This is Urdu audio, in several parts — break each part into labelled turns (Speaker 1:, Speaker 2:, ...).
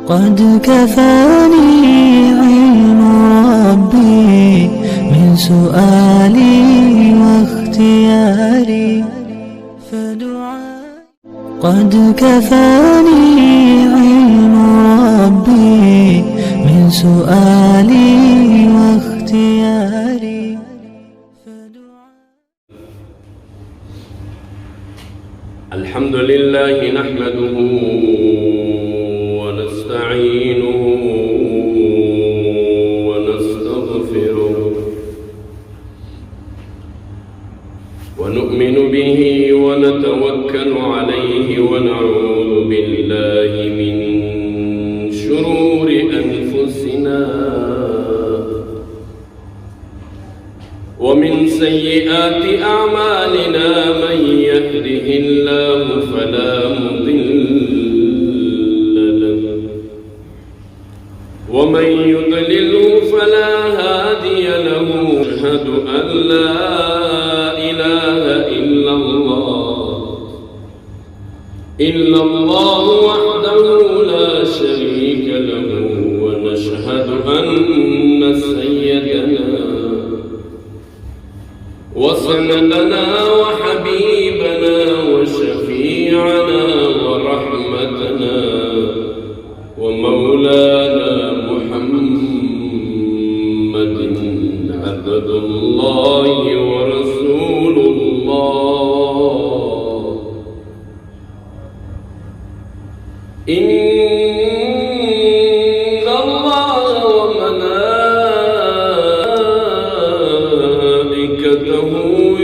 Speaker 1: قد كفاني علم ربي من سؤالي واختياري فدعائي. قد كفاني علم ربي من سؤالي واختياري
Speaker 2: الحمد لله نحمده ونستعينه ونستغفره ونؤمن به ونتوكل عليه ونعوذ بالله من شرور أنفسنا ومن سيئات أعمالنا. من يهده الله فلا مضل له ومن يضلله فلا هادي له. أشهد أن لا إله إلا الله وحده لا شريك له. ونشهد أن سيدنا وسندنا وحبيبنا وشفيعنا ورحمتنا ومولانا محمد عبد الله ورسول الله. إن الله وملائكته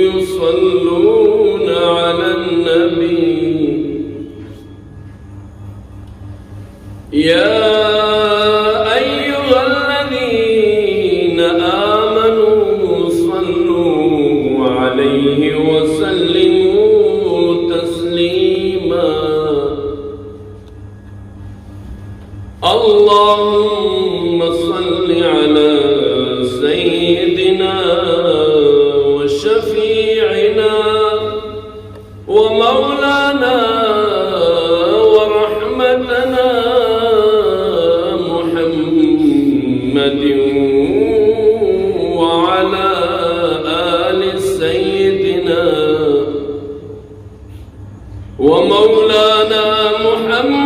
Speaker 2: يصلون على النبي. يا أيها الذين آمنوا صلوا عليه وسلموا تسليما. اللهم صل على سيدنا وشفيعنا ومولانا ورحمتنا محمد وعلى آل سيدنا ومولانا محمد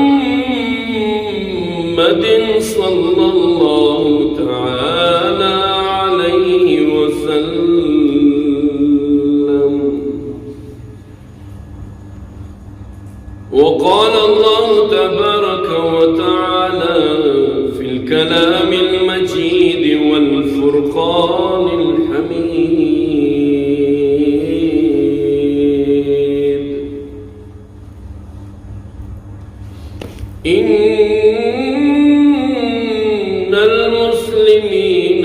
Speaker 2: صلى الله تعالى عليه وسلم. وقال الله تبارك وتعالى في الكلام المجيد والفرقان الحميد. إن المسلمين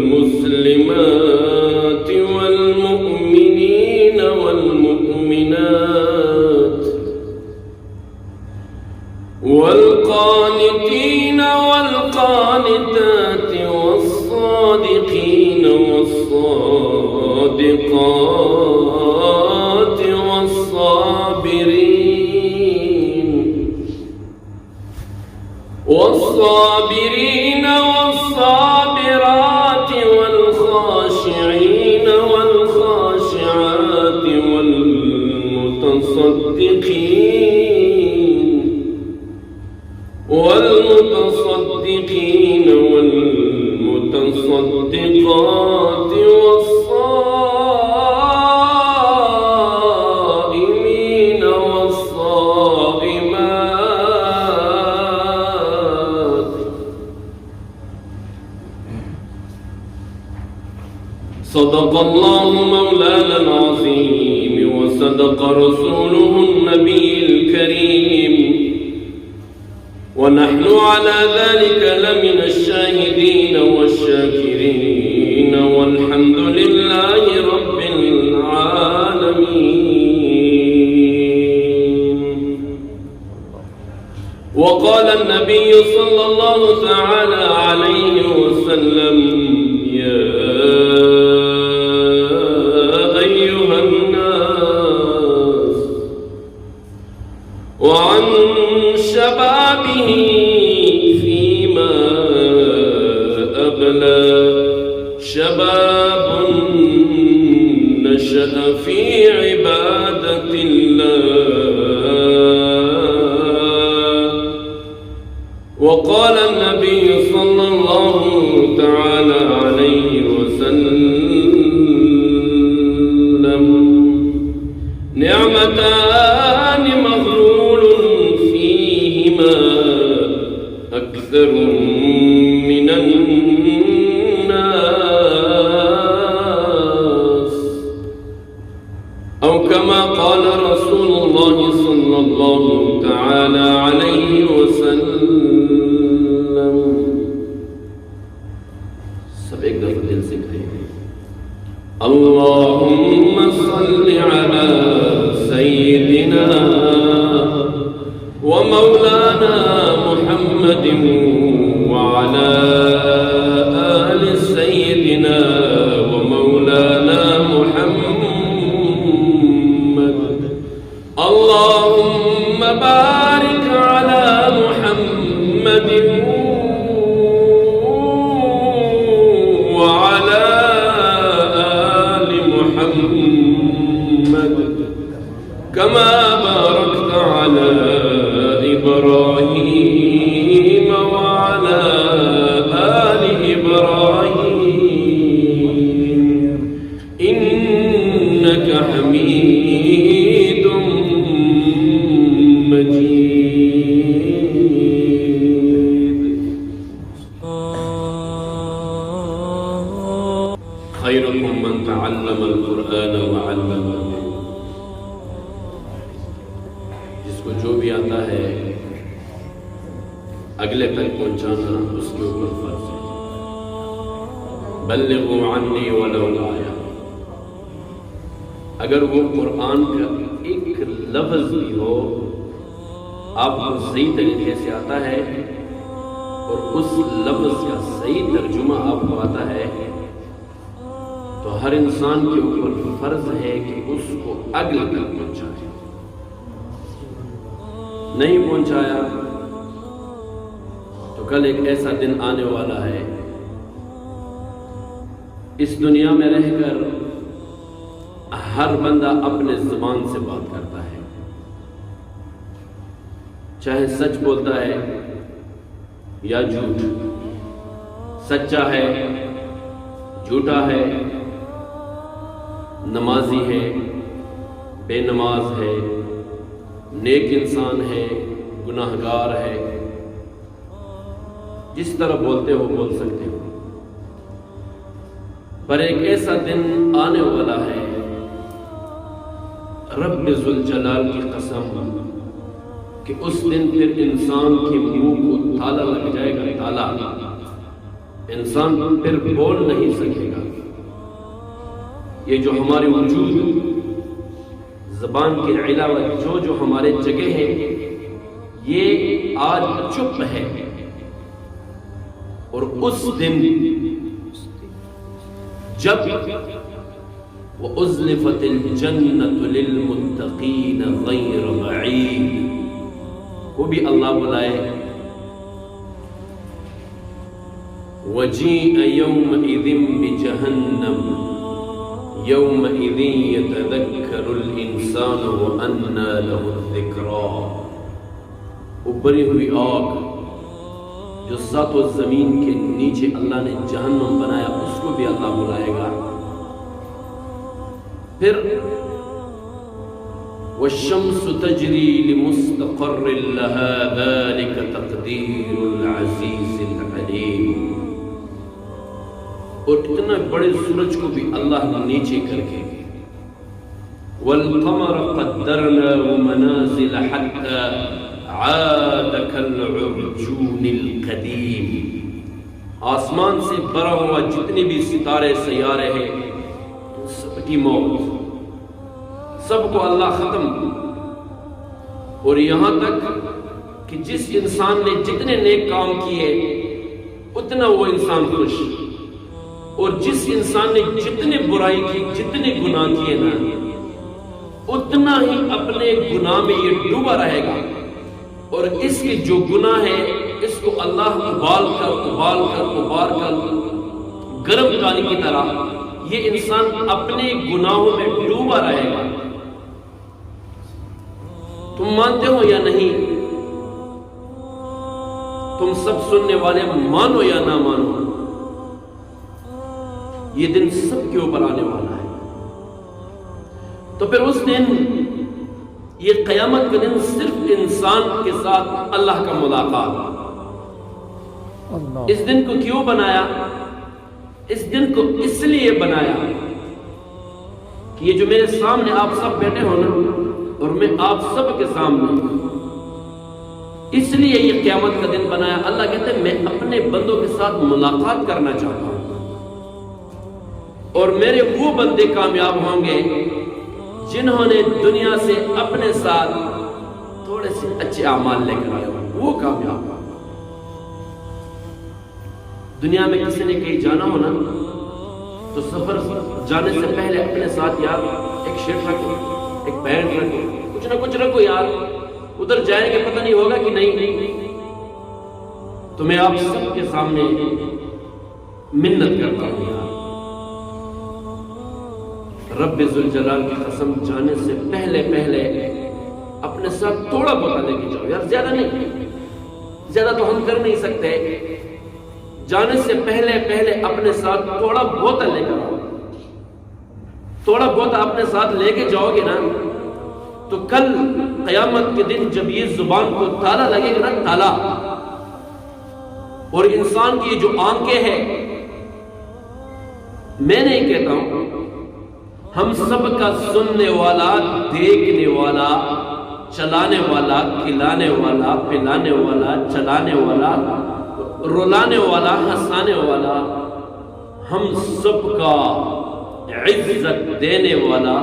Speaker 2: والمسلمات والمؤمنين والمؤمنات والقانتين والقانتات والصادقين والصادقات والصابرين والصابرات والخاشعين والخاشعات والمتصدقين والمتصدقات والصائمين والصائمات. صدق الله مولانا العظيم وصدق رسوله النبي الكريم. ونحن على ذلك لمن الشاهدين والشاكرين والحمد لله رب العالمين. وقال النبي صلى الله تعالى عليه وسلم: يا أيها الناس وعن شبابه وقال النبي صلى الله تعالى عليه وسلم نعمتان مغبون فيهما أكثر من الناس أو كما قال رسول الله صلى الله تعالى عليه وسلم. سب ایک دفعہ دل سے کہیں اللهم صل على سيدنا ومولانا محمد وعلى آل سيدنا ومولانا محمد. اللهم بارك على محمد وعلى آل محمد كما باركت على إبراهيم وعلى آل إبراهيم إنك حميد مجيد. خيركم من تعلم القرآن وعلمه. جس کو جو بھی آتا ہے اگلے تک پہنچانا اس کے اوپر فرض ہے. بلغوا عنی ولو آیا. اگر وہ قرآن کا ایک لفظ بھی ہو آپ کو صحیح طریقے سے آتا ہے اور اس لفظ کا صحیح ترجمہ آپ کو آتا ہے تو ہر انسان کے اوپر فرض ہے کہ اس کو اگلے تک پہنچائے. نہیں پہنچایا تو کل ایک ایسا دن آنے والا ہے اس دنیا میں رہ کر ہر بندہ اپنے زبان سے بات کرتا ہے، چاہے سچ بولتا ہے یا جھوٹ، سچا ہے جھوٹا ہے، نمازی ہے بے نماز ہے، نیک انسان ہے گناہگار ہے. جس طرح بولتے ہو بول سکتے ہو. پر ایک ایسا دن آنے والا ہے رب ذوالجلال کی قسم کہ اس دن پھر انسان کے منہ کو تالا لگ جائے گا. تالا، انسان پھر بول نہیں سکے گا. یہ جو ہمارے وجود زبان کے علاوہ جو ہمارے جگہ ہے یہ آج چپ ہے. اور اس دن جب وَأُزْلِفَتِ الْجَنَّةُ لِلْمُتَّقِينَ غَيْرَ بَعِيدٍ، وہ بھی اللہ بلائے وَجِيءَ يَوْمَئِذٍ بِجَهَنَّمَ يَوْمَئِذٍ يَتَذَكَّرُ الْإِنسَانُ وَأَنَّى لَهُ الذِّكْرَى. ابری ہوئی آگ جو سات و زمین کے نیچے اللہ نے جہنم بنایا اس کو بھی اللہ بلائے گا. پھر والشمس تجری لمستقر لها ذلك تقدیر العزیز العلیم. اور اتنا بڑے سورج کو بھی اللہ نے نیچے کر کے والقمر قدرناه منازل حتى عاد كالعرجون القدیم. آسمان سے بھرا ہوا جتنے بھی ستارے سیارے ہیں سب کی موت، سب کو اللہ ختم. اور یہاں تک کہ جس انسان نے جتنے نیک کام کیے اتنا وہ انسان خوش، اور جس انسان نے جتنے برائی کی جتنے گناہ کیے نا اتنا ہی اپنے گناہ میں یہ ڈوبا رہے گا. اور اس کے جو گناہ ہے اس کو اللہ ابال کر گرم پانی کی طرح یہ انسان اپنے گناہوں میں ڈوبا رہے گا. تم مانتے ہو یا نہیں تم سب سننے والے مانو یا نہ مانو، یہ دن سب کے اوپر آنے والا ہے۔ تو پھر اس دن، یہ قیامت کا دن صرف انسان کے ساتھ اللہ کا ملاقات۔ اس دن کو کیوں بنایا؟ اس دن کو اس لیے بنایا کہ یہ جو میرے سامنے آپ سب بیٹھے ہو نا، اور میں آپ سب کے سامنے، اس لیے یہ قیامت کا دن بنایا۔ اللہ کہتے ہیں میں اپنے بندوں کے ساتھ ملاقات کرنا چاہتا ہوں، اور میرے وہ بندے کامیاب ہوں گے جنہوں نے دنیا سے اپنے ساتھ تھوڑے سے اچھے اعمال لے کر آئے، وہ کامیاب۔ دنیا میں کسی نے کہیں جانا ہو نا، تو سفر جانے سے پہلے اپنے ساتھ یار ایک شرٹ رکھو، ایک پینٹ رکھو، کچھ نہ کچھ رکھو یار، ادھر جائیں گے پتہ نہیں ہوگا کہ نہیں۔ تو میں آپ سب کے سامنے منت کرتا ہوں یار، رب ذوالجلال کی قسم، جانے سے پہلے اپنے ساتھ تھوڑا بہت لے کے جاؤ یار، زیادہ نہیں، زیادہ تو ہم کر نہیں سکتے۔ جانے سے پہلے اپنے ساتھ تھوڑا بہت لے کر آؤ۔ تھوڑا بہت اپنے ساتھ لے کے جاؤ گے نا، تو کل قیامت کے دن جب یہ زبان کو تالا لگے گا نا، تالا، اور انسان کی جو آنکھیں ہیں، میں نہیں کہتا ہوں، ہم سب کا سننے والا، دیکھنے والا، چلانے والا، کھلانے والا، پلانے والا، چلانے والا، رلانے والا، ہنسانے والا، ہم سب کا عزت دینے والا،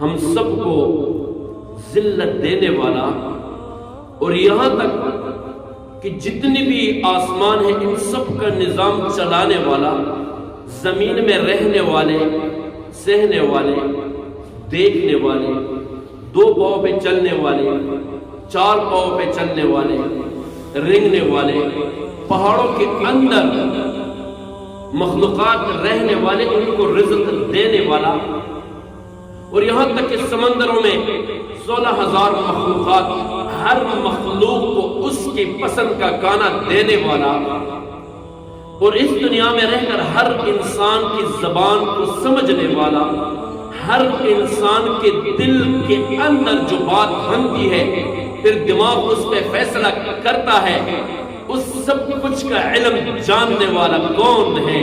Speaker 2: ہم سب کو ذلت دینے والا، اور یہاں تک کہ جتنی بھی آسمان ہیں ان سب کا نظام چلانے والا، زمین میں رہنے والے، سہنے والے، دیکھنے والے، دو پاؤں پہ چلنے والے، چار پاؤں پہ چلنے والے، رنگنے والے، پہاڑوں کے اندر مخلوقات رہنے والے، ان کو رزق دینے والا، اور یہاں تک کہ سمندروں میں 16,000 مخلوقات، ہر مخلوق کو اس کی پسند کا کھانا دینے والا، اور اس دنیا میں رہ کر ہر انسان کی زبان کو سمجھنے والا، ہر انسان کے دل کے اندر جو بات بنتی ہے پھر دماغ اس پہ فیصلہ کرتا ہے، اس سب کچھ کا علم جاننے والا کون ہے؟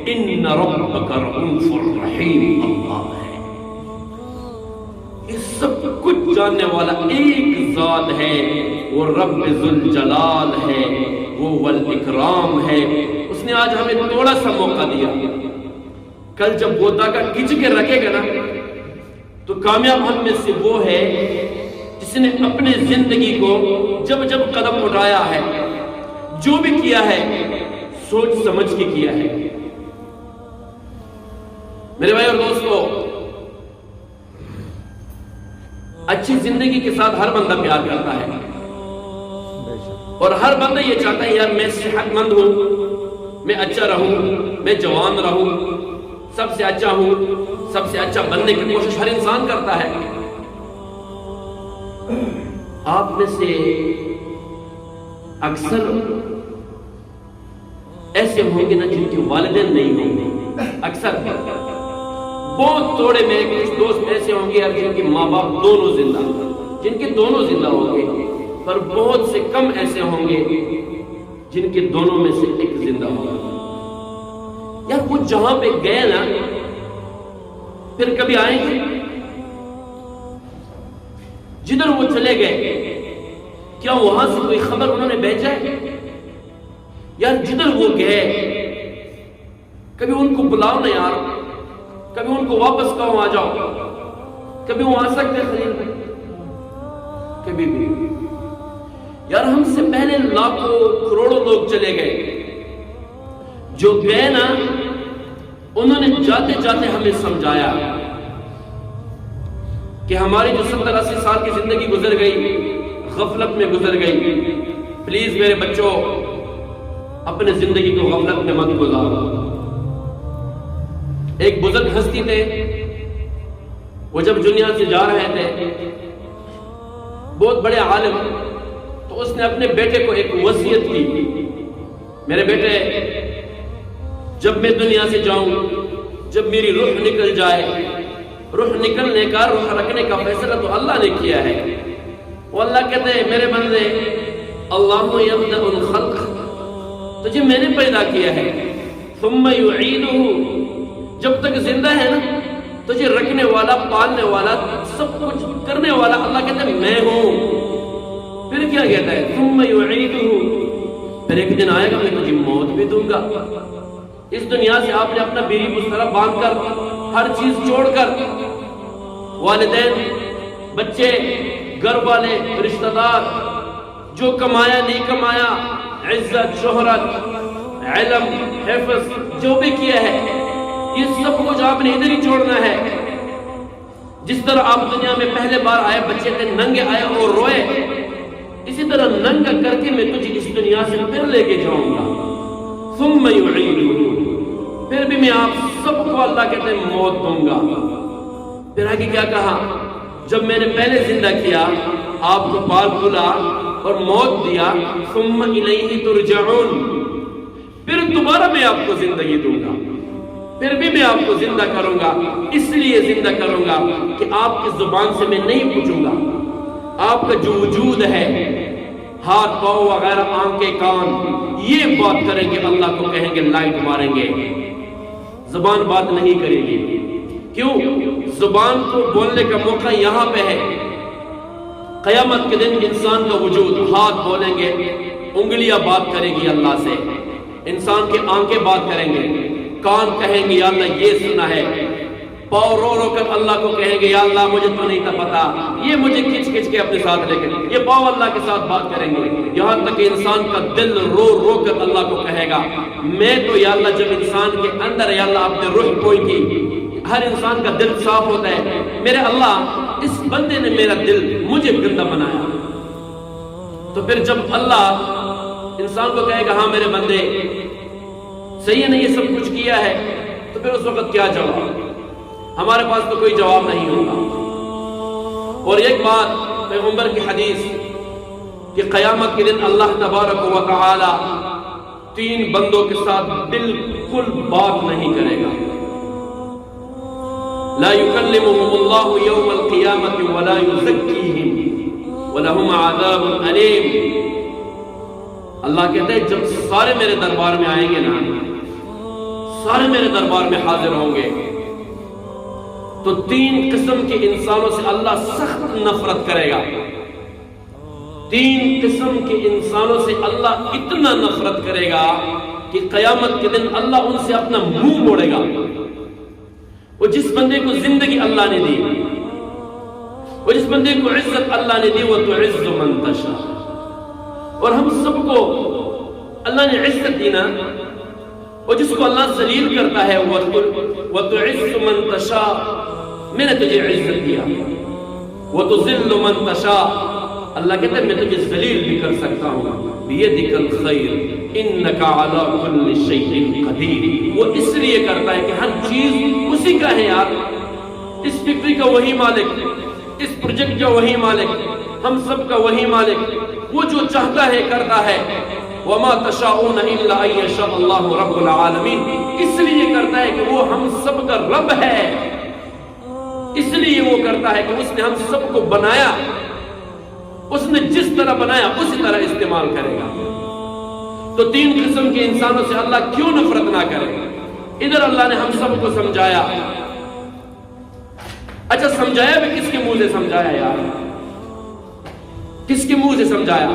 Speaker 2: ان ربک رؤوف رحیم، اللہ ہے۔ یہ سب کچھ جاننے والا ایک ذات ہے، وہ رب ذوالجلال ہے، وہ والاکرام ہے۔ اس نے آج ہمیں تھوڑا سا موقع دیا، کل جب وہ داغا کھچ کے رکھے گا نا، تو کامیاب ہم میں سے وہ ہے جس نے اپنے زندگی کو جب جب قدم اٹھایا ہے، جو بھی کیا ہے، سوچ سمجھ کے کیا ہے۔ میرے بھائی اور دوستو، اچھی زندگی کے ساتھ ہر بندہ پیار کرتا ہے، اور ہر بندہ یہ چاہتا ہے یار میں صحت مند ہوں، میں اچھا رہوں، میں جوان رہوں، سب سے اچھا ہوں، سب سے اچھا بننے کی کوشش ہر انسان کرتا ہے۔ آپ میں سے اکثر ایسے ہوں گے نا جن کے والدین نہیں ہوں گے، اکثر بہت تھوڑے میں کچھ دوست ایسے ہوں گے جن کے ماں باپ دونوں زندہ، جن کے دونوں زندہ ہوں گے، پر بہت سے کم ایسے ہوں گے جن کے دونوں میں سے ایک زندہ ہوگا۔ یار وہ جہاں پہ گئے نا، پھر کبھی آئیں گے؟ جدھر وہ چلے گئے کیا وہاں سے کوئی خبر انہوں نے بھیجا ہے؟ یار جدھر وہ گئے کبھی ان کو بلاؤ نا یار، کبھی ان کو واپس کہو آ جاؤ، کبھی وہ آ سکتے خرید، کبھی بھی۔ یار ہم سے پہلے لاکھوں کروڑوں لوگ چلے گئے، جو گئے نا انہوں نے جاتے جاتے ہمیں سمجھایا کہ ہماری جو 70-80 سال کی زندگی گزر گئی غفلت میں گزر گئی، پلیز میرے بچوں اپنے زندگی کو غفلت میں مت گزارو۔ ایک بزرگ ہستی تھے، وہ جب دنیا سے جا رہے تھے، بہت بڑے عالم، تو تو اس نے اپنے بیٹے کو ایک وصیت کی، میرے بیٹے جب میں دنیا سے جاؤں، جب میری روح نکل جائے، روح نکلنے کا، روح رکھنے کا فیصلہ تو اللہ نے کیا ہے۔ وہ اللہ کہتے ہیں میرے بندے اللہ یبدأ الخلق، تجھے میں نے پیدا کیا ہے، ثم یعیدہ، جب تک زندہ ہے نا تجھے رکھنے والا، پالنے والا، سب کچھ کرنے والا اللہ کہتے ہیں میں ہوں۔ پھر کیا کہتا ہے ثم یعیدہ، پھر ایک دن آئے گا میں تجھے موت بھی دوں گا۔ اس دنیا سے آپ نے اپنا بیری بستر باندھ کر، ہر چیز چھوڑ کر، والدین، بچے، گھر والے، رشتہ دار، جو کمایا نہیں کمایا، عزت، شہرت، علم، حفظ، جو بھی کیا ہے، یہ سب کچھ آپ نے ادھر ہی چھوڑنا ہے۔ جس طرح آپ دنیا میں پہلے بار آئے، بچے تھے، ننگے آئے اور روئے، اسی طرح ننگا کر کے میں تجھے اس دنیا سے پھر لے کے جاؤں گا۔ ثم یعیدہ، پھر بھی میں آپ سب کو اللہ کہتے ہیں موت دوں گا۔ پھر آگے کیا کہا، جب میں نے پہلے زندہ کیا، آپ کو پال پلا اور موت دیا، ثم الیہ ترجعون، پھر دوبارہ میں آپ کو زندگی دوں گا، پھر بھی میں آپ کو زندہ کروں گا۔ اس لیے زندہ کروں گا کہ آپ کی زبان سے میں نہیں پوچھوں گا، آپ کا جو وجود ہے، ہاتھ پاؤں وغیرہ، آنکھیں، کان، یہ بات کریں گے، اللہ کو کہیں گے لائٹ ماریں گے، زبان بات نہیں کرے گی۔ کیوں؟ زبان کو بولنے کا موقع یہاں پہ ہے۔ قیامت کے دن انسان کا وجود، ہاتھ بولیں گے، انگلیاں بات کریں گی اللہ سے، انسان کے آنکھیں بات کریں گے، کان کہیں گے یا اللہ یہ سنا ہے، پاؤں رو رو کر اللہ کو کہیں گے یا اللہ مجھے تو نہیں تھا پتا، یہ مجھے کھچ کھچ کے اپنے ساتھ لے کر، یہ پاؤں اللہ کے ساتھ بات کریں گے، یہاں تک کہ انسان کا دل رو رو کر اللہ کو کہے گا میں تو یا اللہ، جب انسان کے اندر یا اللہ آپ نے روح کوئی کی، ہر انسان کا دل صاف ہوتا ہے، میرے اللہ اس بندے نے میرا دل مجھے گندا بنایا۔ تو پھر جب اللہ انسان کو کہے گا ہاں میرے بندے صحیح ہے نا، یہ سب کچھ کیا ہے، تو پھر اس وقت کیا جواب؟ ہمارے پاس تو کوئی جواب نہیں ہوگا۔ اور ایک بات پیغمبر کی حدیث کہ قیامت کے دن اللہ تبارک و تعالی 3 بندوں کے ساتھ بالکل بات نہیں کرے گا۔ لا يكلمهم الله يوم القيامة ولا يزكيهم ولهم عذاب أليم۔ اللہ کہتے ہیں جب سارے میرے دربار میں آئیں گے نا، سارے میرے دربار میں حاضر ہوں گے، تو 3 قسم کے انسانوں سے اللہ سخت نفرت کرے گا۔ 3 قسم کے انسانوں سے اللہ اتنا نفرت کرے گا کہ قیامت کے دن اللہ ان سے اپنا منہ موڑے گا۔ وہ جس بندے کو زندگی اللہ نے دی، وہ جس بندے کو عزت اللہ نے دی، وہ تو عز من تشاء، اور ہم سب کو اللہ نے عزت دی نا، اور جس کو اللہ ذلیل کرتا ہے وہ تو عز من تشاء، میں نے تجھے عزت دیا، وہ تو ذل من تشاء، اللہ کہتا ہے میں تجھے ذلیل بھی کر سکتا ہوں، بیدک الخیر انک علی کل شیء قدیر۔ وہ اس لیے کرتا ہے کہ ہر چیز اسی کا ہے یار، اس فکری کا وہی مالک، اس پروجیکٹ کا وہی مالک، ہم سب کا وہی مالک، وہ جو چاہتا ہے کرتا ہے۔ وما تشاءون الا ان یشاء اللہ رب العالمین، اس لیے کرتا ہے کہ وہ ہم سب کا رب ہے، اس لیے وہ کرتا ہے کہ اس نے ہم سب کو بنایا، اس نے جس طرح بنایا اسی طرح استعمال کرے گا۔ تو 3 قسم کے انسانوں سے اللہ کیوں نفرت نہ کرے؟ ادھر اللہ نے ہم سب کو سمجھایا۔ اچھا سمجھایا بھی کس کے منہ سے سمجھایا یار؟ کس کے منہ سے سمجھایا؟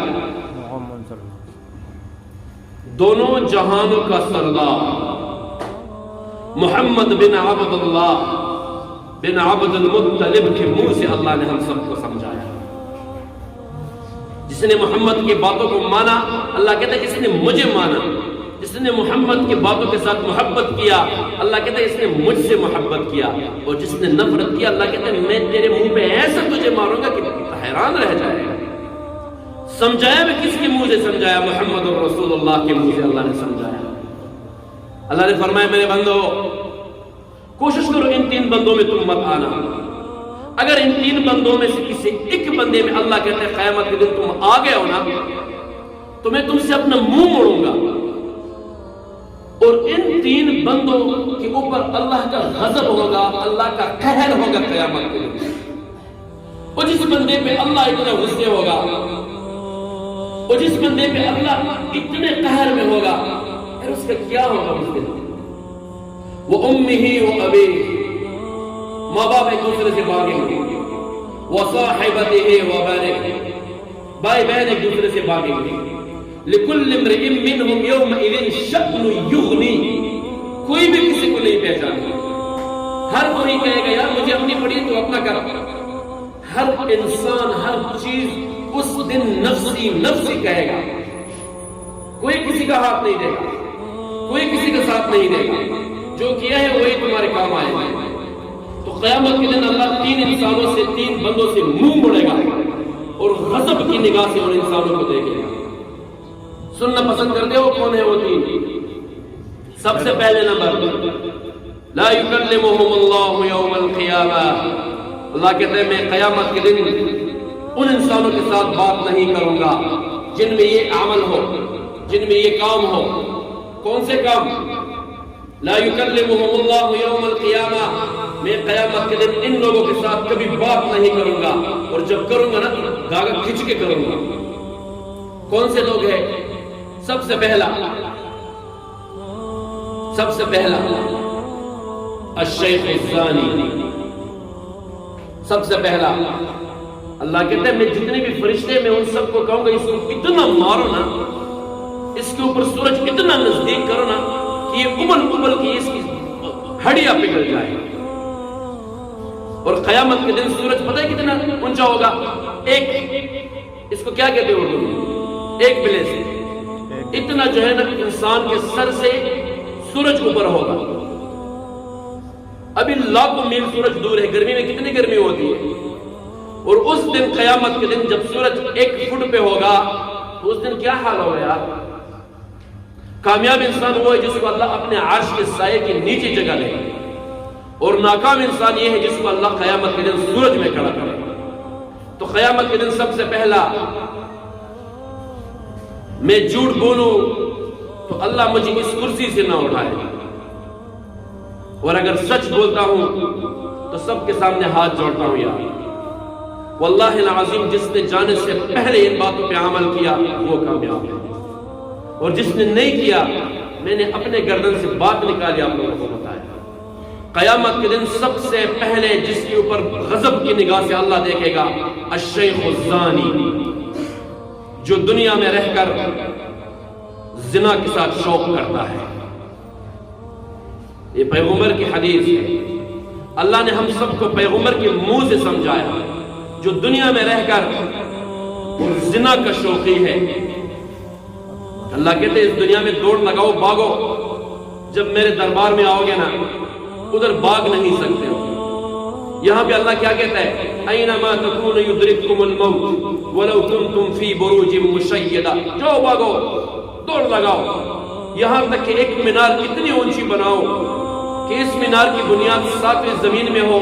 Speaker 2: دونوں جہانوں کا سردار محمد بن عبد اللہ بن عبد المطلب کے منہ سے اللہ نے ہم سب کو سمجھایا۔ جس نے محمد کی باتوں کو مانا، اللہ کہتا ہے اس نے مجھے مانا۔ جس نے محمد کی باتوں کے ساتھ محبت کیا، اللہ کہتا ہے اس نے مجھ سے محبت کیا، اور جس نے نفرت کیا، اللہ کہتا ہے میں تیرے منہ پہ ایسا تجھے ماروں گا کہ حیران رہ جائے گا۔ سمجھایا بھی کس کے منہ سے سمجھایا؟ محمد رسول اللہ کے منہ سے اللہ نے سمجھایا۔ اللہ نے فرمایا میرے بندو کوشش کرو ان 3 بندوں میں تم مت آنا، اگر ان 3 بندوں میں سے کسی ایک بندے میں اللہ کہتے ہیں قیامت کے دن تم آ گئے ہو نا، تو میں تم سے اپنا منہ موڑوں گا، اور ان تین بندوں کے اوپر اللہ کا غضب ہوگا، اللہ کا قہر ہوگا قیامت کے دن۔ اور جس بندے پہ اللہ اتنا غصے ہوگا، اور جس بندے پہ اللہ اتنے قہر میں ہوگا، پھر اس کا کیا ہوگا اس دن؟ وہ امہ و ابی، ماں باپ ایک دوسرے سے بھاگیں گے، وہ صاحبتہ و بنیہ، بھائی بہن ایک دوسرے سے بھاگیں گے، لکل امرئ منہم یومئذ شأن یغنی، کوئی بھی کسی کو نہیں پہچانا، ہر کوئی کہے گا یار مجھے اپنی پڑی تو اپنا کر، ہر انسان ہر چیز اس دن نفسی نفسی کہے گا، کوئی کسی کا ہاتھ نہیں دے گا، کوئی کسی کا ساتھ نہیں دے گا، جو کیا ہے وہی تمہارے کام آئے گا۔ تو قیامت کے دن اللہ تین انسانوں سے، تین بندوں سے منہ موڑے گا اور غضب کی نگاہ سے ان انسانوں کو دیکھے گا۔ سننا پسند کرتے ہو کون ہے وہ تین؟ سب سے پہلے نمبر، لا یکلمہم اللہ یوم القیامہ، اللہ کہتے ہیں میں قیامت کے دن ان انسانوں کے ساتھ بات نہیں کروں گا جن میں یہ عمل ہو، جن میں یہ کام ہو۔ کون سے کام؟ لا یکلمہم اللہ یوم القیامہ، میں قیامت کے دن ان لوگوں کے ساتھ کبھی بات نہیں کروں گا، اور جب کروں گا نا داغا کھچ کے کروں گا۔ کون سے لوگ ہیں؟ سب سے پہلا الشیخ الزانی، سب سے پہلا۔ اللہ کہتے ہیں میں جتنے بھی فرشتے میں ان سب کو کہوں گا اس کو اتنا مارو نا، اس کے اوپر سورج اتنا نزدیک کرو نا کہ یہ ابل کی اس کی ہڈیاں پگھل جائے۔ اور قیامت کے دن سورج پتہ ہے کتنا اونچا ہوگا؟ ایک، اس کو کیا کہتے ہیں اردو میں؟ ایک بلے سے اتنا جو ہے نا انسان کے سر سے سورج اوپر ہوگا۔ ابھی لاکھوں میل سورج دور ہے، گرمی میں کتنی گرمی ہوتی ہے، اور اس دن قیامت کے دن جب سورج 1 فٹ پہ ہوگا تو اس دن کیا حال ہوگا یار؟ کامیاب انسان وہ ہے جس کو اللہ اپنے عرش کے سائے کے نیچے جگہ لے، اور ناکام انسان یہ ہے جس کو اللہ قیامت کے دن سورج میں کھڑا کرے۔ تو قیامت کے دن سب سے پہلا میں جھوٹ بولوں تو اللہ مجھے اس کرسی سے نہ اٹھائے، اور اگر سچ بولتا ہوں تو سب کے سامنے ہاتھ جوڑتا ہوں یار واللہ العظیم جس نے جانے سے پہلے ان باتوں پہ عمل کیا وہ کامیاب ہے، اور جس نے نہیں کیا میں نے اپنے گردن سے بات نکالی آپ لوگوں کو بتایا۔ قیامت کے دن سب سے پہلے جس کے اوپر غضب کی نگاہ سے اللہ دیکھے گا الشیخ الزانی، جو دنیا میں رہ کر زنا کے ساتھ شوق کرتا ہے۔ یہ پیغمبر کی حدیث ہے، اللہ نے ہم سب کو پیغمبر کے منہ سے سمجھایا، جو دنیا میں رہ کر زنا کا شوقی ہے۔ اللہ کہتے ہیں اس دنیا میں دوڑ لگاؤ، بھاگو، جب میرے دربار میں آؤ گے نا ادھر بھاگ نہیں سکتے ہو۔ یہاں پہ اللہ کیا کہتا ہے؟ اینما تکون یدرککم الموت ولو کنتم فی بروج مشیدہ، جو بھاگو، دوڑ لگاؤ، یہاں تک کہ ایک مینار اتنی اونچی بناؤ کہ اس مینار کی بنیاد 7ویں زمین میں ہو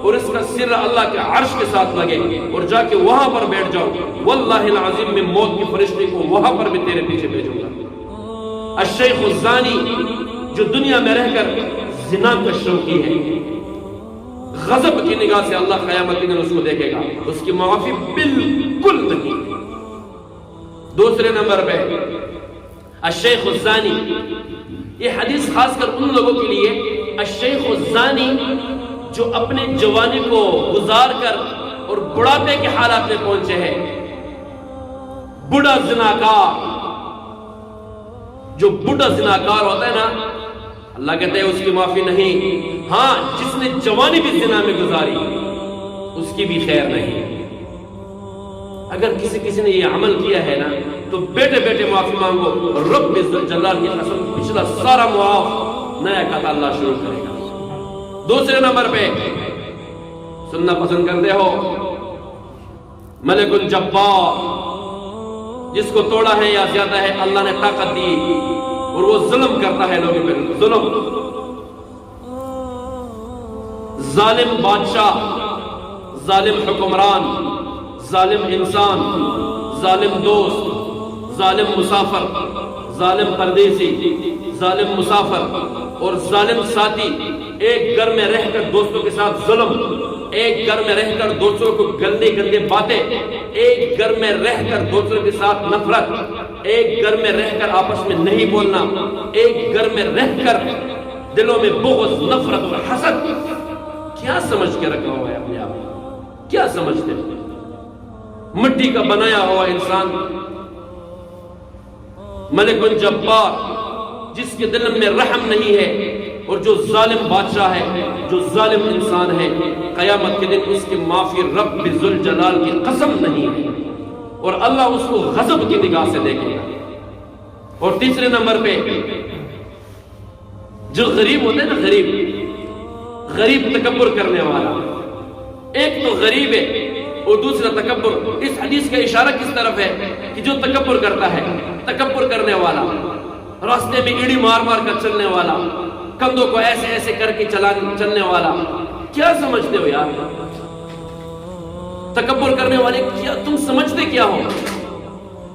Speaker 2: اور اس کا سر اللہ کے عرش کے ساتھ لگے، اور جا کے وہاں پر بیٹھ جاؤ، واللہ العظیم میں موت کے فرشتے کو وہاں پر بھی تیرے پیچھے بھیجوں گا۔ الشیخ الزانی، جو دنیا میں رہ کر زنا کا شوقی ہے، غضب کی نگاہ سے اللہ قیامت کے دن اس کو دیکھے گا، اس کی معافی بالکل نہیں۔ دوسرے نمبر پہ الشیخ الزانی، یہ حدیث خاص کر ان لوگوں کے لیے، الشیخ الزانی جو اپنے جوانی کو گزار کر اور بڑھاپے کے حالات میں پہنچے ہیں، بڑھا زناکار، جو بڑھا زناکار ہوتا ہے نا، اللہ کہتے ہیں اس کی معافی نہیں۔ ہاں، جس نے جوانی بھی زنا میں گزاری اس کی بھی خیر نہیں۔ اگر کسی نے یہ عمل کیا ہے نا تو بیٹے بیٹے معافی مانگو، رب جلال کی قسم پچھلا سارا معاف نیا کھاتا اللہ شروع کرے گا۔ دوسرے نمبر پہ سننا پسند کرتے ہو ملک الجبار، جس کو توڑا ہے یا زیادہ ہے اللہ نے طاقت دی اور وہ ظلم کرتا ہے لوگوں پر، ظلم، ظالم بادشاہ، ظالم حکمران، ظالم انسان، ظالم دوست، ظالم مسافر، ظالم پردیسی، ظالم مسافر اور ظالم ساتھی ایک گھر میں رہ کر دوستوں کے ساتھ ظلم، ایک گھر میں رہ کر دوسروں کو گندے گندے باتیں، ایک گھر میں رہ کر دوسروں کے ساتھ نفرت، ایک گھر میں رہ کر آپس میں نہیں بولنا، ایک گھر میں رہ کر دلوں میں بغض، نفرت اور حسد، کیا سمجھ کے رکھا ہوا ہے اپنے آپ کو؟ کیا سمجھتے ہیں؟ مٹی کا بنایا ہوا انسان، ملک جبار، جس کے دل میں رحم نہیں ہے، اور جو ظالم بادشاہ ہے، جو ظالم انسان ہے، قیامت کے دن اس کی معافی رب ذوالجلال کی قسم نہیں ہے، اور اللہ اس کو غضب کی نگاہ سے دیکھے گا۔ اور تیسرے نمبر پہ جو غریب ہوتے ہیں نا، غریب تکبر کرنے والا، ایک تو غریب ہے اور دوسرا تکبر۔ اس حدیث کا اشارہ کس طرف ہے کہ جو تکبر کرتا ہے، تکبر کرنے والا، راستے میں ایڑی مار مار کر چلنے والا، کندھوں کو ایسے ایسے کر کے چلنے والا، کیا سمجھتے ہو یار؟ تکبر کرنے والے کیا تم سمجھتے کیا ہو؟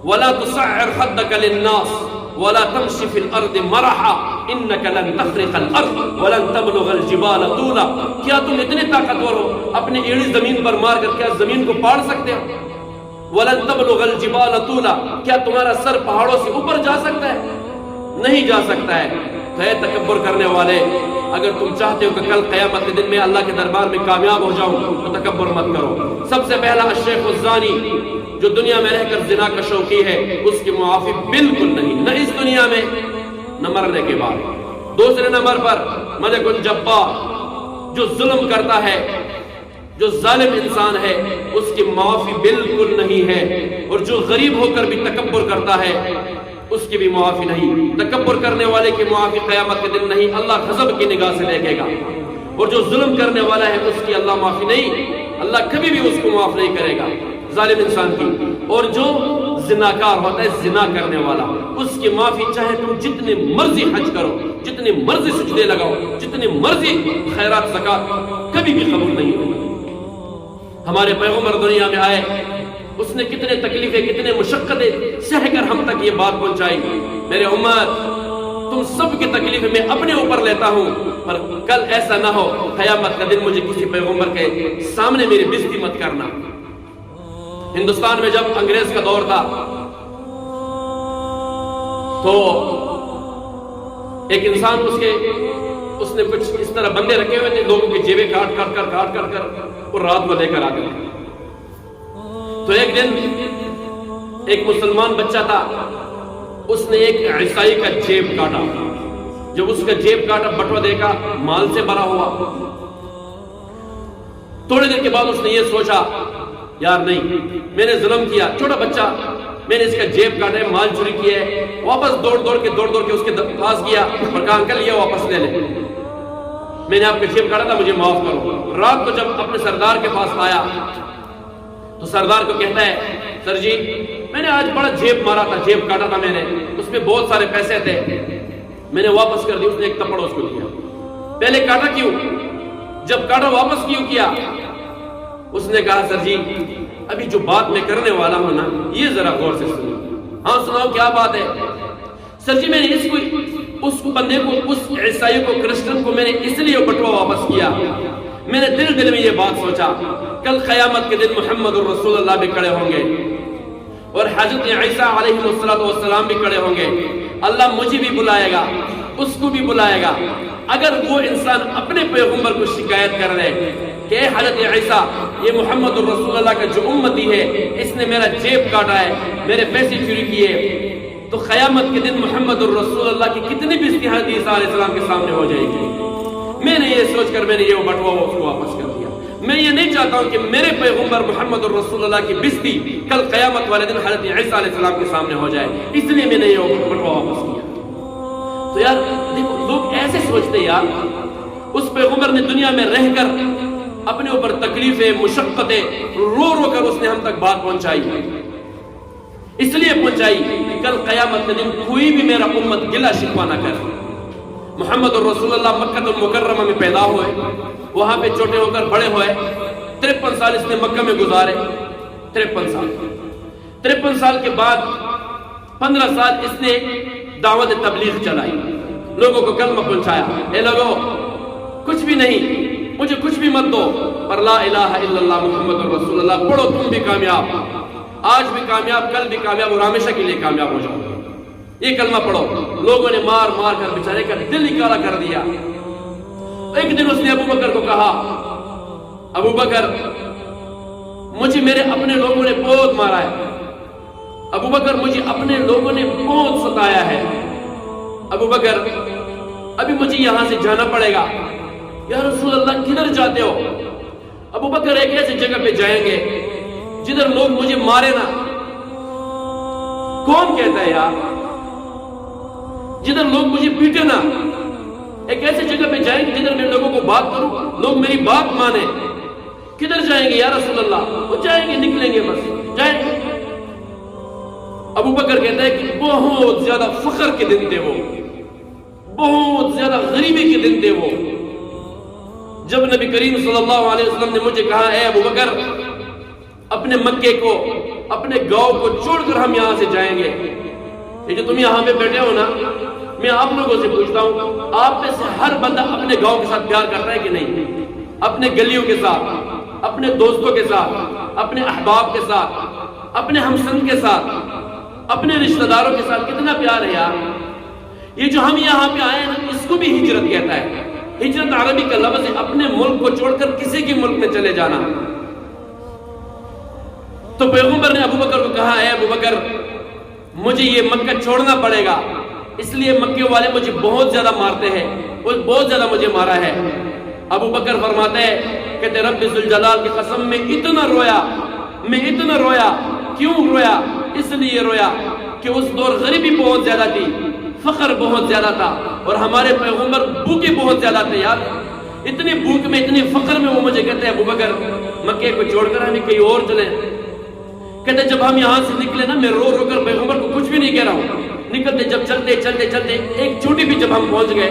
Speaker 2: وَلَا تُصَعِّرْ خَدَّكَ لِلنَّاسِ وَلَا تَمْشِ فِي الْأَرْضِ مَرَحًا إِنَّكَ لَن تَخْرِقَ الْأَرْضَ وَلَن تَبْلُغَ الْجِبَالَ طُولًا۔ کیا تم اتنے طاقتور ہو اپنی ایڑی زمین پر مار کر کیا زمین کو پاڑ سکتے ہو؟ وَلَن تَبْلُغَ الْجِبَالَ طُولًا، کیا تمہارا سر پہاڑوں سے اوپر جا سکتا ہے؟ نہیں جا سکتا ہے۔ تو اے تکبر کرنے والے، اگر تم چاہتے ہو کہ کل قیامت کے دن میں اللہ کے دربار میں کامیاب ہو جاؤں تو تکبر مت کرو۔ سب سے پہلا الشیخ الزانی، جو دنیا میں رہ کر زنا کا شوقی ہے، اس کی معافی بالکل نہیں، نہ اس دنیا میں نہ مرنے کے بعد۔ دوسرے نمبر پر ملک الجبار، جو ظلم کرتا ہے، جو ظالم انسان ہے، اس کی معافی بالکل نہیں ہے۔ اور جو غریب ہو کر بھی تکبر کرتا ہے، اس کی بھی معافی نہیں۔ تکبر کرنے والے کی معافی قیامت کے دن نہیں، اللہ غضب کی نگاہ سے دیکھے گا۔ اور جو ظلم کرنے والا ہے، اس کی اللہ معافی نہیں، اللہ کبھی بھی اس کو معاف نہیں کرے گا، ظالم انسان کی۔ اور جو زناکار ہوتا ہے، زنا کرنے والا، اس کی معافی چاہے تم جتنے مرضی حج کرو، جتنے مرضی سجدے لگاؤ، جتنے مرضی خیرات زکات، کبھی بھی قبول نہیں ہوگا۔ ہمارے پیغمبر دنیا میں آئے، اس نے کتنے تکلیفیں، کتنے مشقتیں سہ کر ہم تک یہ بات پہنچائی۔ میرے امت، تم سب کی تکلیفیں میں اپنے اوپر لیتا ہوں، پر کل ایسا نہ ہو قیامت کا دن مجھے کسی پیغمبر کے سامنے میری بےزتی مت کرنا۔ ہندوستان میں جب انگریز کا دور تھا تو ایک انسان اس نے کچھ اس طرح بندے رکھے ہوئے تھے، لوگوں کی جیبیں کاٹ کر اور رات کو لے کر آتے تھے۔ تو ایک دن ایک مسلمان بچہ تھا، اس نے ایک عیسائی کا جیب کاٹا۔ جب اس کا جیب کاٹا، بٹوا دیکھا مال سے بھرا ہوا۔ تھوڑی دیر کے بعد اس نے یہ سوچا، یار نہیں، میں نے ظلم کیا، چھوٹا بچہ، میں نے اس کا جیب کاٹا ہے، مال چوری کیا ہے۔ واپس دوڑ کے اس کے پاس گیا اور کہا انکل یہ واپس لے لے، میں نے آپ کا جیب کاٹا تھا، مجھے معاف کرو۔ رات کو جب اپنے سردار کے پاس آیا تو سردار کو کہتا ہے، سر جی میں نے آج بڑا جیب مارا تھا، جیب کاٹا تھا میں نے، اس میں بہت سارے پیسے تھے، میں نے واپس کر دی۔ اس نے ایک تپڑ اس کو دیا۔ پہلے کاٹا کیوں؟ جب کاٹا واپس کیوں کیا؟ اس نے کہا، سر جی ابھی جو بات میں کرنے والا ہوں نا، یہ ذرا غور سے سنو۔ ہاں سناؤ، کیا بات ہے؟ سر جی میں نے اس بندے کو، اس عیسائی کو، کرسچن کو میں نے اس لیے بٹوا واپس کیا، میں نے دل میں یہ بات سوچا، کل قیامت کے دن محمد الرسول اللہ بھی کھڑے ہوں گے اور حضرت عیسیٰ علیہ السلام بھی کھڑے ہوں گے، اللہ مجھے بھی بلائے گا، اس کو بھی بلائے گا۔ اگر وہ انسان اپنے پیغمبر کو شکایت کر رہے کہ اے حضرت عیسیٰ، یہ محمد الرسول اللہ کا جو امتی ہے، اس نے میرا جیب کاٹا ہے، میرے پیسے چوری کیے، تو قیامت کے دن محمد الرسول اللہ کی کتنی بھی استحاضہ عیسیٰ علیہ السلام کے سامنے ہو جائے گی۔ میں نے یہ سوچ کر میں نے یہ بٹوا اس کو واپس کر دیا۔ میں یہ نہیں چاہتا ہوں کہ میرے پیغمبر محمد الرسول اللہ کی بستی کل قیامت والے دن حضرت عیسیٰ علیہ السلام کے سامنے ہو جائے، اس لیے میں نے یہ بٹوا واپس کیا۔ تو یار دیکھو، لوگ ایسے سوچتے یار، اس پیغمبر نے دنیا میں رہ کر اپنے اوپر تکلیفیں، مشقتیں رو کر اس نے ہم تک بات پہنچائی، اس لیے پہنچائی کہ کل قیامت کے دن کوئی بھی میرا امت گلہ شکوہ نہ کرے۔ محمد الرسول اللہ مکہ المکرمہ میں پیدا ہوئے، وہاں پہ چھوٹے ہو کر بڑے ہوئے، 53 سال اس نے مکہ میں گزارے، 53 سال کے بعد 15 سال اس نے دعوت تبلیغ چلائی، لوگوں کو کلمہ پہنچایا، اے لوگوں کچھ بھی نہیں، مجھے کچھ بھی مت دو، پر لا الہ الا اللہ محمد رسول اللہ پڑھو، تم بھی کامیاب، آج بھی کامیاب، کل بھی کامیاب اور ہمیشہ کے لیے کامیاب ہو جاؤ، یہ کلمہ پڑھو۔ لوگوں نے مار مار کر بیچارے کا دل نکالا کر دیا۔ ایک دن اس نے ابو بکر کو کہا، ابو بکر مجھے میرے اپنے لوگوں نے بہت مارا ہے، ابو بکر مجھے اپنے لوگوں نے بہت ستایا ہے، ابو بکر ابھی مجھے یہاں سے جانا پڑے گا۔ یا رسول اللہ کدھر جاتے ہو؟ ابو بکر ایک ایسی جگہ پہ جائیں گے جدھر لوگ مجھے مارے نا۔ کون کہتا ہے یار؟ جدھر لوگ مجھے پیٹے نا، ایک ایسی جگہ پہ جائیں گے جدھر میں لوگوں کو بات کروں، لوگ میری بات مانے۔ کدھر جائیں گے یا رسول اللہ؟ وہ جائیں گے، نکلیں گے، بس جائیں گے۔ ابو بکر کہتا ہے کہ بہت زیادہ فخر کے دن تھے وہ، بہت زیادہ غریبی کے دن تھے وہ، جب نبی کریم صلی اللہ علیہ وسلم نے مجھے کہا، اے ابو بکر اپنے مکے کو، اپنے گاؤں کو چھوڑ کر ہم یہاں سے جائیں گے۔ یہ جو تم یہاں پہ بیٹھے ہو نا، میں آپ لوگوں سے پوچھتا ہوں، آپ میں سے ہر بندہ اپنے گاؤں کے ساتھ پیار کرتا ہے کہ نہیں؟ اپنے گلیوں کے ساتھ، اپنے دوستوں کے ساتھ، اپنے احباب کے ساتھ، اپنے ہمسن کے ساتھ، اپنے رشتہ داروں کے ساتھ کتنا پیار ہے یار۔ یہ جو ہم یہاں پہ آئے ہیں نا، اس کو بھی ہجرت کہتا ہے۔ ہجرت عربی کا لفظ ہے اپنے ملک کو چھوڑ کر کسی کے ملک میں چلے جانا۔ تو پیغمبر نے ابو بکر کو کہا، اے ابو بکر مجھے یہ مکہ چھوڑنا پڑے گا، اس لیے مکے والے مجھے بہت زیادہ مارتے ہیں، بہت زیادہ مجھے مارا ہے۔ ابو بکر فرماتے ہیں، کہتے رب ذوالجلال کی قسم میں اتنا رویا، کیوں رویا؟ اس لیے رویا کہ اس دور غریبی بہت زیادہ تھی، فقر بہت زیادہ تھا، اور ہمارے پیغمبر بھوکے بہت زیادہ تھے یار۔ اتنے بھوک میں، اتنے فقر میں وہ مجھے کہتے ہیں، ابو بکر مکے کو چھوڑ کر ہمیں کہیں اور چلیں۔ کہتے جب ہم یہاں سے نکلے نا، میں رو رو کر پیغمبر کو کچھ بھی نہیں کہہ رہا ہوں، نکلتے جب چلتے ایک چوٹی پہ جب ہم پہنچ گئے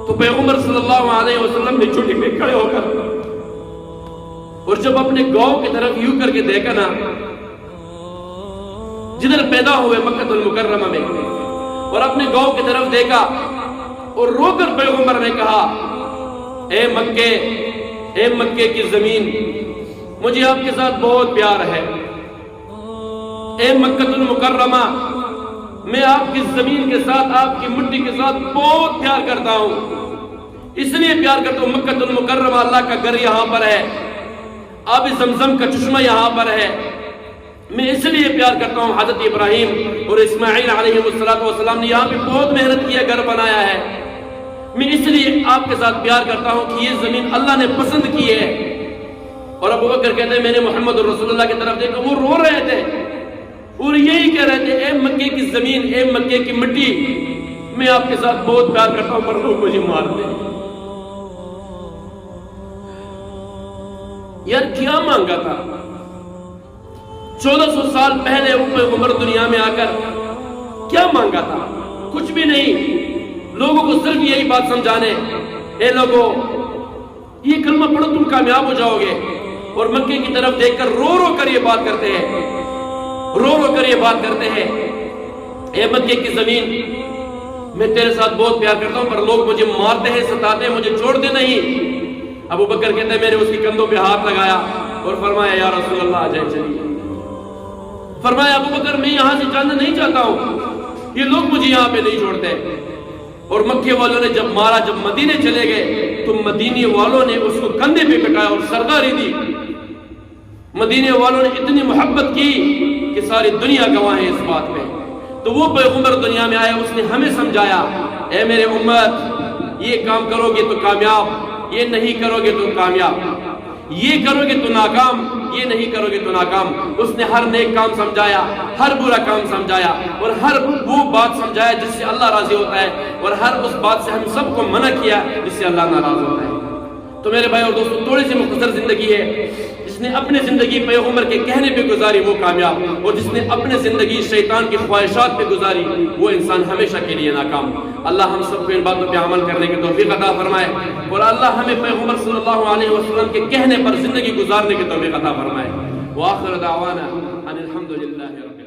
Speaker 2: تو پیغمبر صلی اللہ علیہ وسلم نے چوٹی پہ کھڑے ہو کر اور جب اپنے گاؤں کی طرف یوں کر کے دیکھا نا، جدھر پیدا ہوئے مکہ المکرمہ میں، اور اپنے گاؤں کی طرف دیکھا اور رو کر پیغمبر نے کہا، اے مکے کی زمین، مجھے آپ کے ساتھ بہت پیار ہے، اے مکہ المکرمہ، میں آپ کی زمین کے ساتھ، آپ کی مٹی کے ساتھ بہت پیار کرتا ہوں، اس لیے پیار کرتا ہوں، مکہ المکرمہ اللہ کا گھر یہاں پر ہے، آب زمزم کا چشمہ یہاں پر ہے، میں اس لیے پیار کرتا ہوں۔ حضرت ابراہیم اور اسماعیل علیہ السلام نے یہاں پہ بہت محنت کیا، گھر بنایا ہے، میں اس لیے آپ کے ساتھ پیار کرتا ہوں کہ یہ زمین اللہ نے پسند کی ہے۔ اور ابو بکر کہتے ہیں میں نے محمد رسول اللہ کی طرف دیکھا، وہ رو رہے تھے اور یہی کہہ رہے تھے، اے مکے کی زمین، اے مکے کی مٹی، میں آپ کے ساتھ بہت پیار کرتا ہوں، پر لوگ مجھے مارتے ہیں۔ یار کیا مانگا تھا 1400 سال پہلے وہ پیغمبر دنیا میں آ کر؟ کیا مانگا تھا؟ کچھ بھی نہیں، لوگوں کو صرف یہی بات سمجھانے، اے لوگوں یہ کلمہ پڑھو تم کامیاب ہو جاؤ گے، اور مکے کی طرف دیکھ کر رو رو کر یہ بات کرتے ہیں، اے مکے کی زمین، میں تیرے ساتھ بہت پیار کرتا ہوں، پر لوگ مجھے مارتے ہیں، ستاتے ہیں، مجھے چھوڑتے نہیں۔ ابو بکر کہتے ہیں میں نے اس کی کندھوں پہ ہاتھ لگایا اور فرمایا یا رسول اللہ آ جائے چلیے۔ فرمایا ابو بکر میں یہاں سے جانا نہیں چاہتا ہوں، یہ لوگ مجھے یہاں پہ نہیں چھوڑتے۔ اور مکے والوں نے جب مارا، جب مدینے چلے گئے تو مدینے والوں نے اس کو کندھے پہ بٹھایا اور سرداری دی۔ مدینے والوں نے اتنی محبت کی کہ ساری دنیا گواہ ہے اس بات میں۔ تو وہ پیغمبر دنیا میں آیا، اس نے ہمیں سمجھایا، اے میرے امت، یہ کام کرو گے تو کامیاب، یہ نہیں کرو گے تو کامیاب، یہ کرو گے تو ناکام، یہ نہیں کرو گے تو ناکام۔ اس نے ہر نیک کام سمجھایا، ہر برا کام سمجھایا، اور ہر وہ بات سمجھایا جس سے اللہ راضی ہوتا ہے، اور ہر اس بات سے ہم سب کو منع کیا جس سے اللہ ناراض ہوتا ہے۔ تو میرے بھائی اور دوستو، تھوڑی سی مختصر زندگی ہے، جس نے اپنے زندگی پیغمبر کے کہنے پہ گزاری وہ کامیاب، اور جس نے اپنے زندگی شیطان کی خواہشات پہ گزاری وہ انسان ہمیشہ کے لیے ناکام۔ اللہ ہم سب کو ان باتوں پہ عمل کرنے کی توفیق عطا فرمائے، اور اللہ ہمیں پیغمبر صلی اللہ علیہ وسلم کے کہنے پر زندگی گزارنے کی توفیق عطا فرمائے۔ وآخر دعوانا ان الحمد للہ رب